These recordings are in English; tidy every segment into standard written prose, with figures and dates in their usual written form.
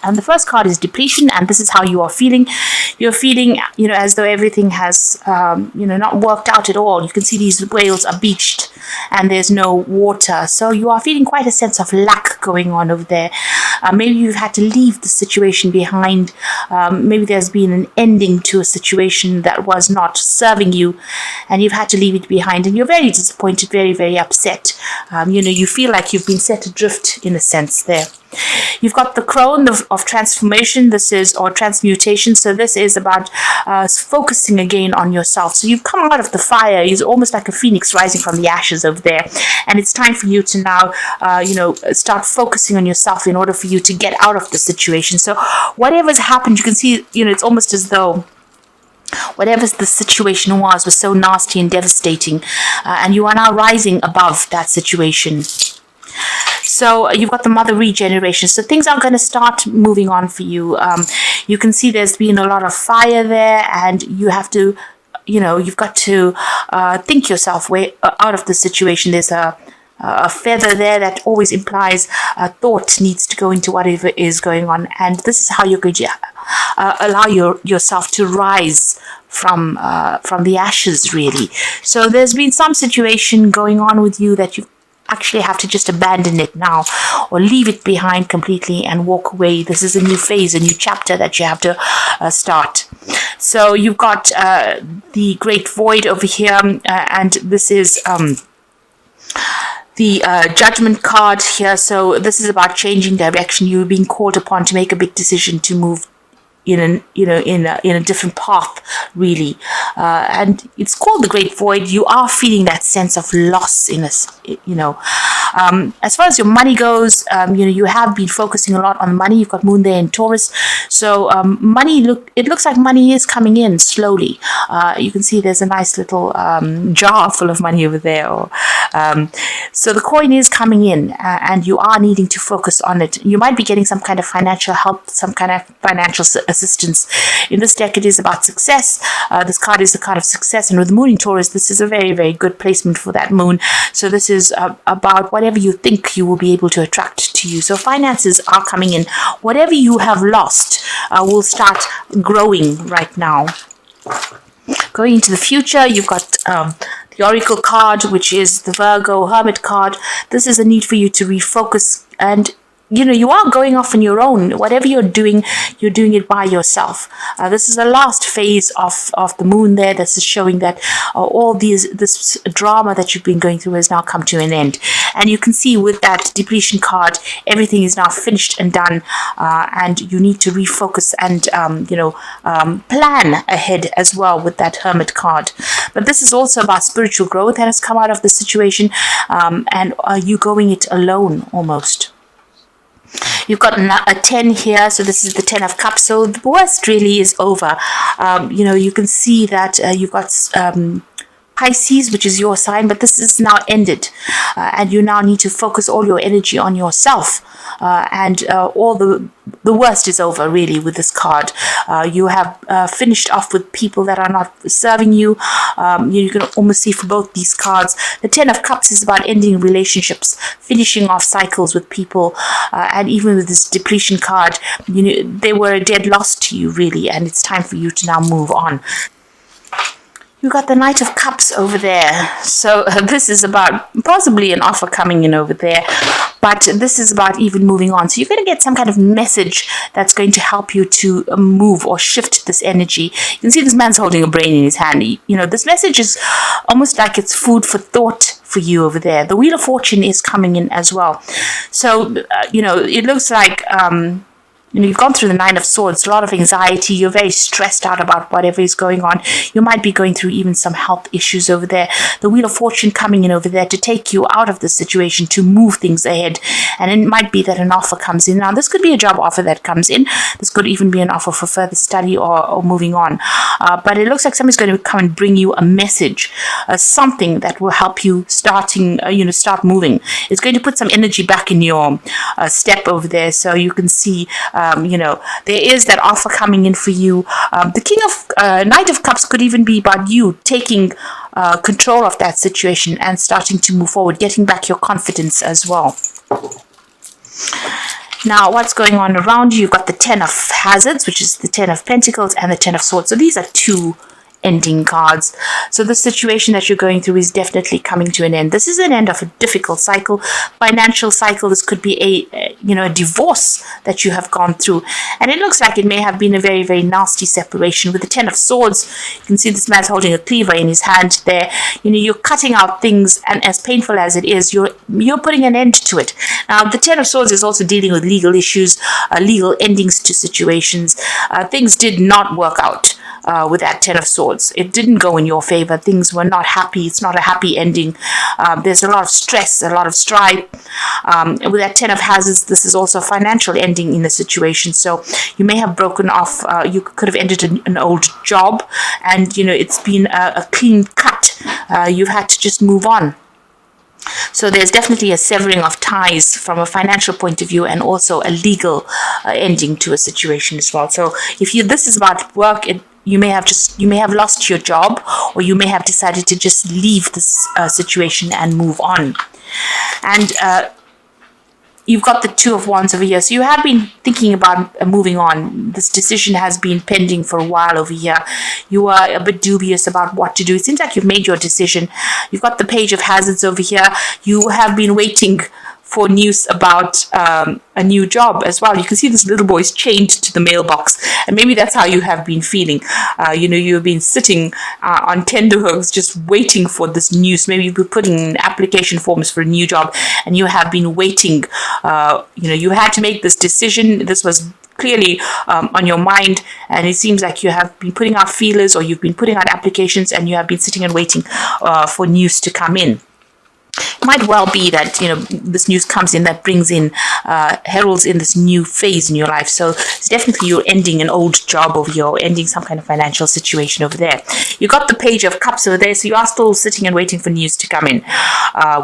And the first card is depletion, and this is how you are feeling. You're feeling, as though everything has, not worked out at all. You can see these whales are beached and there's no water. So you are feeling quite a sense of lack going on over there. Maybe you've had to leave the situation behind. Maybe there's been an ending to a situation that was not serving you, and you've had to leave it behind. And you're very disappointed, very, very upset. You feel like you've been set adrift in a sense there. You've got the crone of transformation. This is, or transmutation. So this is about focusing again on yourself. So you've come out of the fire. It's almost like a phoenix rising from the ashes over there. And it's time for you to now, start focusing on yourself in order for you to get out of the situation. So whatever's happened, you can see, it's almost as though whatever the situation was so nasty and devastating. And you are now rising above that situation. So you've got the mother regeneration. So things are going to start moving on for you. You can see there's been a lot of fire there, and you have to, you've got to think yourself way out of the situation. There's a feather there that always implies thought needs to go into whatever is going on. And this is how you're going to allow yourself to rise from the ashes, really. So there's been some situation going on with you that you actually have to just abandon it now, or leave it behind completely and walk away. This is a new phase, a new chapter that you have to start. So you've got the great void over here, and this is the judgment card here. So this is about changing direction. You're being called upon to make a big decision to move in a different path, really, and it's called the great void. You are feeling that sense of loss in us, as far as your money goes. You have been focusing a lot on money. You've got moon there in Taurus, so money, it looks like money is coming in slowly. You can see there's a nice little jar full of money over there, so the coin is coming in, and you are needing to focus on it. You might be getting some kind of financial help, some kind of financial assistance. In this deck, it is about success. This card is the card of success, and with the moon in Taurus, this is a very, very good placement for that moon. So this is about whatever you think you will be able to attract to you. So finances are coming in. Whatever you have lost will start growing right now. Going into the future, you've got the Oracle card, which is the Virgo Hermit card. This is a need for you to refocus, and you are going off on your own. Whatever you're doing it by yourself. This is the last phase of the moon there. This is showing that all this drama that you've been going through has now come to an end. And you can see with that depletion card, everything is now finished and done. And you need to refocus and, plan ahead as well with that Hermit card. But this is also about spiritual growth that has come out of the situation. And you going it alone almost. You've got a 10 here, so this is the 10 of cups. So the worst really is over. You can see that you've got Pisces, which is your sign, but this is now ended, and you now need to focus all your energy on yourself, and all the worst is over really with this card. You have finished off with people that are not serving you. You can almost see for both these cards. The 10 of Cups is about ending relationships, finishing off cycles with people, and even with this depletion card, they were a dead loss to you really, and it's time for you to now move on. You got the Knight of Cups over there. So this is about possibly an offer coming in over there, but this is about even moving on. So you're going to get some kind of message that's going to help you to move or shift this energy. You can see this man's holding a brain in his hand. This message is almost like it's food for thought for you over there. The Wheel of Fortune is coming in as well. So, it looks like... you've gone through the Nine of Swords, a lot of anxiety. You're very stressed out about whatever is going on. You might be going through even some health issues over there. The Wheel of Fortune coming in over there to take you out of the situation, to move things ahead. And it might be that an offer comes in. Now, this could be a job offer that comes in. This could even be an offer for further study or moving on. But it looks like somebody's going to come and bring you a message, something that will help you start moving. It's going to put some energy back in your step over there. So you can see... there is that offer coming in for you. The Knight of Cups could even be about you taking control of that situation and starting to move forward, getting back your confidence as well. Now, what's going on around you? You've got the Ten of Hazards, which is the Ten of Pentacles, and the Ten of Swords. So these are two ending cards. So the situation that you're going through is definitely coming to an end. This is an end of a difficult cycle, financial cycle. This could be a divorce that you have gone through, and it looks like it may have been a very, very nasty separation. With the Ten of Swords, you can see this man's holding a cleaver in his hand there. You're cutting out things, and as painful as it is, you're putting an end to it. Now, the Ten of Swords is also dealing with legal issues, legal endings to situations. Things did not work out with that Ten of Swords. It didn't go in your favor. Things were not happy. It's not a happy ending. There's a lot of stress, a lot of strife. With that Ten of Hazards, this is also a financial ending in the situation. So you may have broken off. You could have ended an old job, and it's been a clean cut. You've had to just move on. So there's definitely a severing of ties from a financial point of view, and also a legal ending to a situation as well. So if this is about work, you may have lost your job, or you may have decided to just leave this situation and move on. And you've got the Two of Wands over here. So you have been thinking about moving on. This decision has been pending for a while over here. You are a bit dubious about what to do. It seems like you've made your decision. You've got the Page of Hazards over here. You have been waiting for news about a new job as well. You can see this little boy is chained to the mailbox, and maybe that's how you have been feeling. You've been sitting on tenterhooks just waiting for this news. Maybe you've been putting in application forms for a new job, and you have been waiting. You had to make this decision. This was clearly on your mind, and it seems like you have been putting out feelers, or you've been putting out applications, and you have been sitting and waiting for news to come in. It might well be that this news comes in that brings in heralds in this new phase in your life. So it's definitely you're ending an old job over here, or ending some kind of financial situation over there. You got the Page of Cups over there, so you are still sitting and waiting for news to come in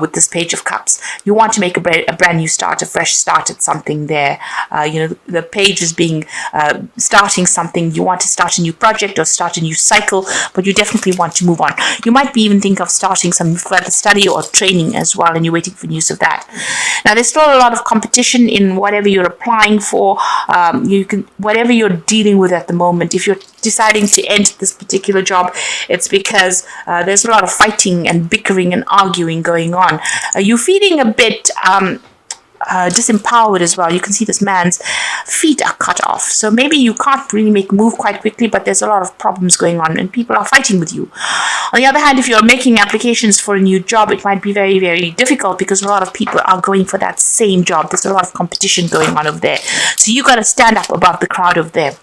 with this Page of Cups. You want to make a brand new start, a fresh start at something there. The page is being starting something. You want to start a new project or start a new cycle, but you definitely want to move on. You might be even think of starting some further study or training as well, and you're waiting for news of that. Now, there's still a lot of competition in whatever you're applying for. Whatever you're dealing with at the moment. If you're deciding to end this particular job, it's because there's a lot of fighting and bickering and arguing going on. You're feeling a bit disempowered as well. You can see this man's feet are cut off, so maybe you can't really make a move quite quickly, but there's a lot of problems going on and people are fighting with you. On the other hand, if you're making applications for a new job, it might be very, very difficult because a lot of people are going for that same job. There's a lot of competition going on over there, so you got to stand up above the crowd over there.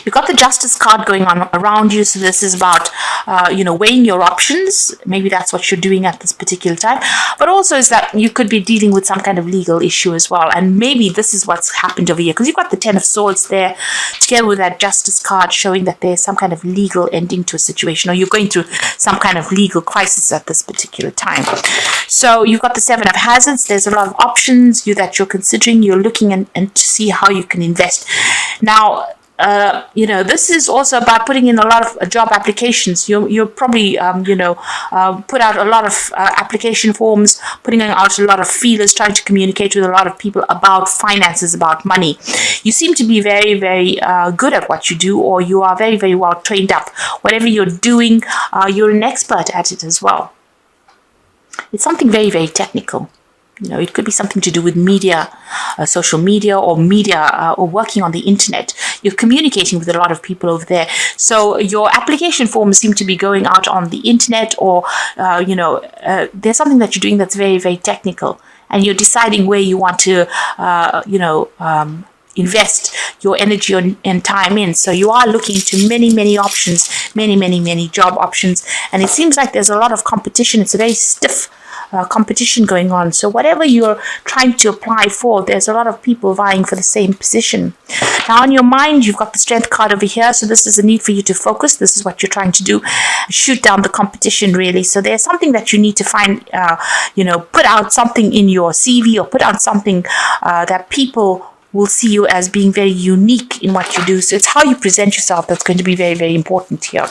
You've got the Justice card going on around you, so this is about weighing your options. Maybe that's what you're doing at this particular time, but also is that you could be dealing with some kind of legal issue as well, and maybe this is what's happened over here, because you've got the Ten of Swords there together with that Justice card, showing that there's some kind of legal ending to a situation, or you're going through some kind of legal crisis at this particular time. So you've got the Seven of Hazards. There's a lot of options that you're considering. You're looking and to see how you can invest. Now, this is also about putting in a lot of job applications. You're probably, put out a lot of application forms, putting out a lot of feelers, trying to communicate with a lot of people about finances, about money. You seem to be very, very good at what you do, or you are very, very well trained up. Whatever you're doing, you're an expert at it as well. It's something very, very technical. It could be something to do with media, social media, or working on the internet. You're communicating with a lot of people over there. So your application forms seem to be going out on the internet, or, there's something that you're doing that's very, very technical. And you're deciding where you want to, invest your energy and time in. So you are looking to many, many options, many job options. And it seems like there's a lot of competition. It's a very stiff competition going on. So whatever you're trying to apply for, there's a lot of people vying for the same position. Now, on your mind, you've got the Strength card over here. So this is a need for you to focus. This is what you're trying to do. Shoot down the competition, really. So there's something that you need to find, put out something in your CV, or put out something that people will see you as being very unique in what you do. So it's how you present yourself that's going to be very, very important here.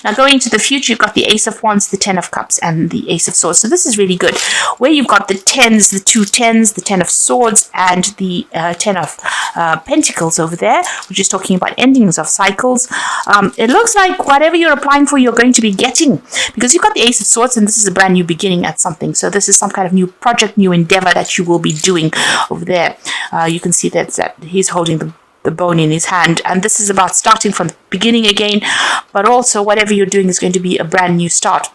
Now, going into the future, you've got the Ace of Wands, the Ten of Cups, and the Ace of Swords. So this is really good. Where you've got the tens, the two tens, the Ten of Swords, and the Ten of Pentacles over there, which is talking about endings of cycles. It looks like whatever you're applying for, you're going to be getting, because you've got the Ace of Swords, and this is a brand new beginning at something. So this is some kind of new project, new endeavor that you will be doing over there. You can see that he's holding the bone in his hand, and this is about starting from the beginning again, but also whatever you're doing is going to be a brand new start.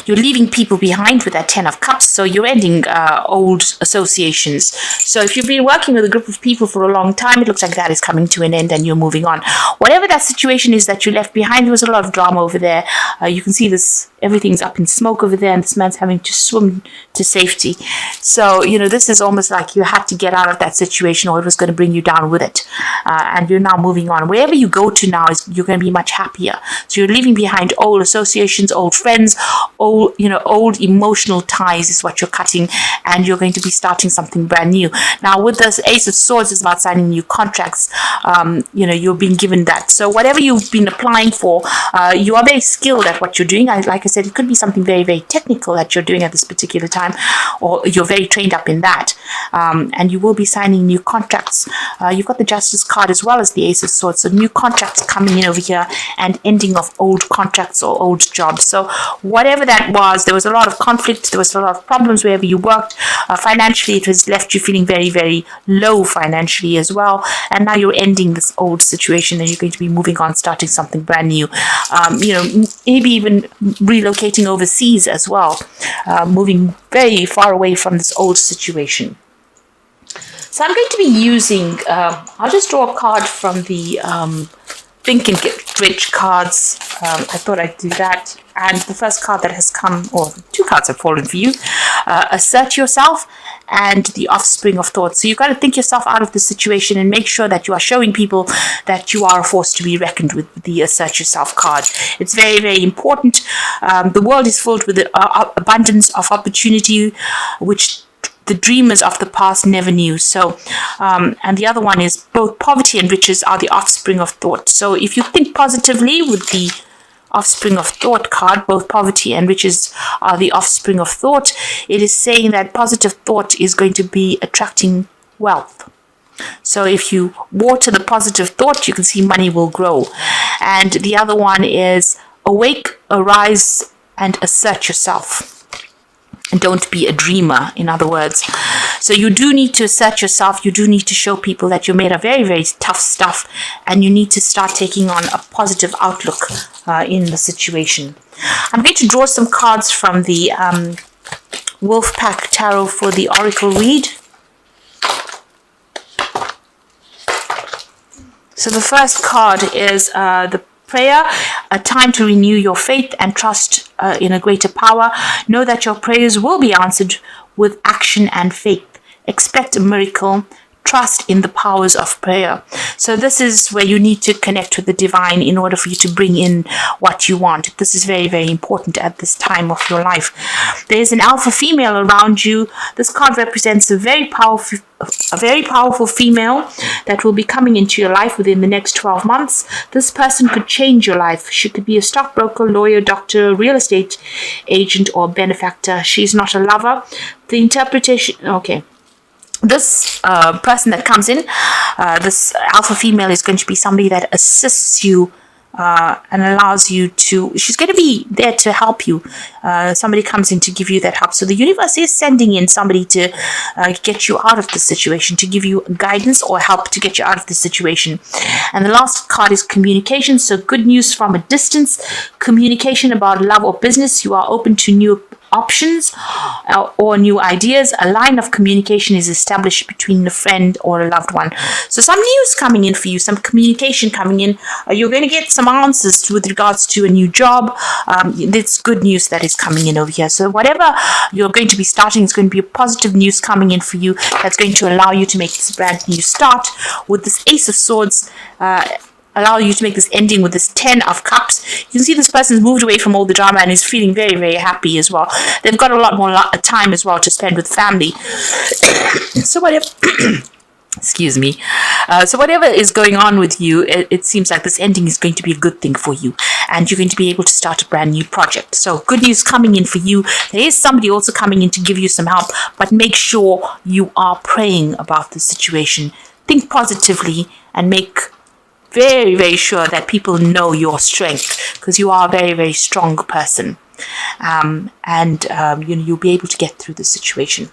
You're leaving people behind with that Ten of Cups, so you're ending old associations. So if you've been working with a group of people for a long time, it looks like that is coming to an end and you're moving on. Whatever that situation is that you left behind, there was a lot of drama over there. You can see this, everything's up in smoke over there, and this man's having to swim to safety. So, this is almost like you had to get out of that situation, or it was going to bring you down with it. And you're now moving on. Wherever you go to now, you're going to be much happier. So you're leaving behind old associations, old friends, old emotional ties is what you're cutting, and you're going to be starting something brand new. Now, with this Ace of Swords, is about signing new contracts. You're being given that. So whatever you've been applying for, you are very skilled at what you're doing. Like I said, it could be something very, very technical that you're doing at this particular time, or you're very trained up in that. And you will be signing new contracts. You've got the Justice card as well as the Ace of Swords. So new contracts coming in over here, and ending of old contracts or old jobs. So whatever that was, there was a lot of conflict, there was a lot of problems wherever you worked. Financially, it has left you feeling very, very low financially as well. And now you're ending this old situation, and you're going to be moving on, starting something brand new. Maybe even relocating overseas as well, moving very far away from this old situation. So I'm going to be using, I'll just draw a card from the Think and Get Rich cards. I thought I'd do that. And the first card that has come, or two cards have fallen for you, Assert Yourself and the Offspring of Thought. So you've got to think yourself out of the situation and make sure that you are showing people that you are a force to be reckoned with the Assert Yourself card. It's very, very important. The world is filled with the abundance of opportunity, which the dreamers of the past never knew. So, and the other one is both poverty and riches are the offspring of thought. So if you think positively with the Offspring of Thought card, both poverty and riches are the offspring of thought, it is saying that positive thought is going to be attracting wealth. So if you water the positive thought, you can see money will grow. And the other one is awake, arise, and assert yourself. And don't be a dreamer, in other words. So you do need to assert yourself. You do need to show people that you're made of very, very tough stuff, and you need to start taking on a positive outlook in the situation. I'm going to draw some cards from the Wolfpack Tarot for the Oracle read. So the first card is the prayer, a time to renew your faith and trust in a greater power. Know that your prayers will be answered with action and faith. Expect a miracle. Trust in the powers of prayer. So this is where you need to connect with the divine in order for you to bring in what you want. This is very, very important at this time of your life. There's an alpha female around you. This card represents a very powerful female that will be coming into your life within the next 12 months. This person could change your life. She could be a stockbroker, lawyer, doctor, real estate agent, or benefactor. She's not a lover. The interpretation, okay. This person that comes in, this alpha female, is going to be somebody that assists you and allows you to, she's going to be there to help you. Somebody comes in to give you that help. So the universe is sending in somebody to get you out of the situation, to give you guidance or help to get you out of the situation. And the last card is communication. So good news from a distance, communication about love or business. You are open to new options or new ideas. A line of communication is established between a friend or a loved one. So some news coming in for you, some communication coming in. You're going to get some answers with regards to a new job. It's good news that is coming in over here. So whatever you're going to be starting is going to be a positive news coming in for you that's going to allow you to make this brand new start. With this Ace of Swords, allow you to make this ending with this 10 of Cups. You can see this person's moved away from all the drama and is feeling very, very happy as well. They've got a lot more time as well to spend with family. So whatever... Excuse me. So whatever is going on with you, it seems like this ending is going to be a good thing for you. and you're going to be able to start a brand new project. So good news coming in for you. There is somebody also coming in to give you some help, but make sure you are praying about the situation. Think positively and make very, very sure that people know your strength, because you are a very, very strong person. You'll be able to get through the situation.